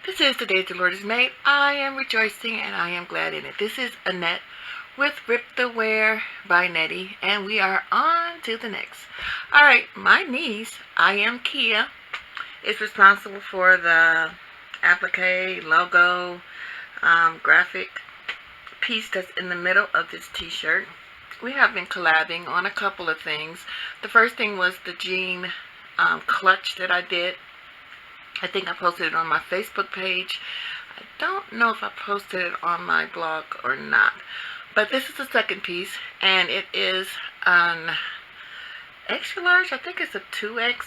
This is the day the Lord has made. I am rejoicing and I am glad in it. This is Annette with Rip the Wear by Nettie, and we are on to the next. Alright, my niece, IAMKEYIA, is responsible for the applique, logo, graphic piece that's in the middle of this t-shirt. We have been collabing on a couple of things. The first thing was the jean clutch that I did. I think I posted it on my Facebook page. I don't know if I posted it on my blog or not. But this is the second piece, and it is an extra large. I think it's a 2X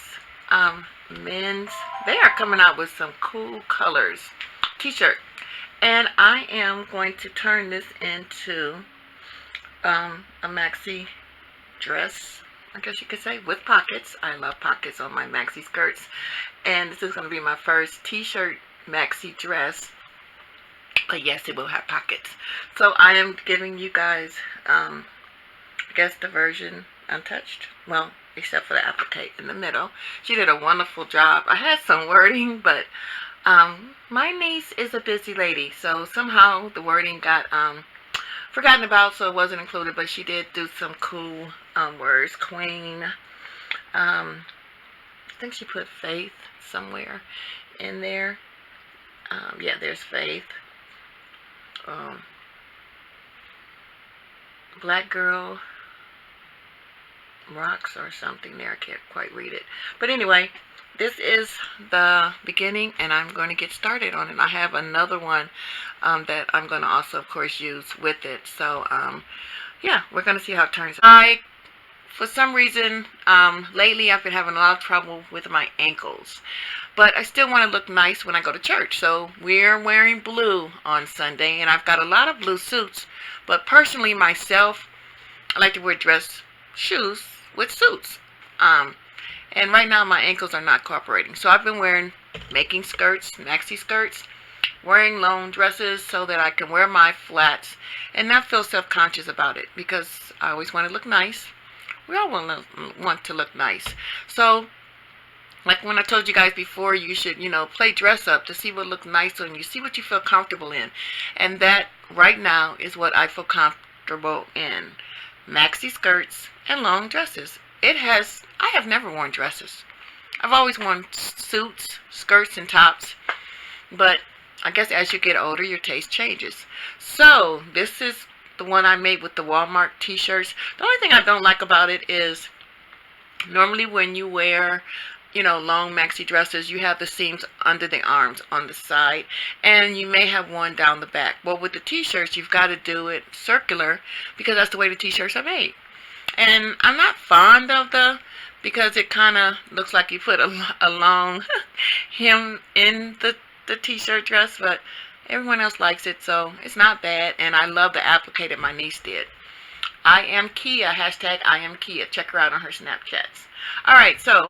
men's. They are coming out with some cool colors t-shirt. And I am going to turn this into a maxi dress, I guess you could say, with pockets. I love pockets on my maxi skirts. And this is going to be my first t-shirt maxi dress. But yes, it will have pockets. So I am giving you guys, I guess, the version untouched. Well, except for the applique in the middle. She did a wonderful job. I had some wording, but my niece is a busy lady. So somehow the wording got forgotten about, so it wasn't included. But she did do some cool words. Queen. I think she put faith somewhere in there. Yeah, there's faith. Black girl rocks or something there. I can't quite read it. But anyway, this is the beginning, and I'm going to get started on it. I have another one that I'm going to also, of course, use with it. So, yeah, we're going to see how it turns out. For some reason, lately I've been having a lot of trouble with my ankles. But I still want to look nice when I go to church. So we're wearing blue on Sunday, and I've got a lot of blue suits. But personally, myself, I like to wear dress shoes with suits. And right now my ankles are not cooperating. So I've been making skirts, maxi skirts, wearing long dresses so that I can wear my flats and not feel self-conscious about it, because I always want to look nice. We all want to look nice. So, like when I told you guys before, you should, play dress up to see what looks nice on you. See what you feel comfortable in. And that, right now, is what I feel comfortable in. Maxi skirts and long dresses. I have never worn dresses. I've always worn suits, skirts, and tops. But I guess as you get older, your taste changes. So, this is the one I made with the Walmart t-shirts. The only thing I don't like about it is normally when you wear, long maxi dresses, you have the seams under the arms on the side, and you may have one down the back. Well, with the t-shirts, you've got to do it circular because that's the way the t-shirts are made. And I'm not fond of because it kind of looks like you put a long hem in the t-shirt dress, but everyone else likes it, so it's not bad. And I love the applique that my niece did. IAMKEYIA, hashtag IAMKEYIA. Check her out on her Snapchats. Alright, so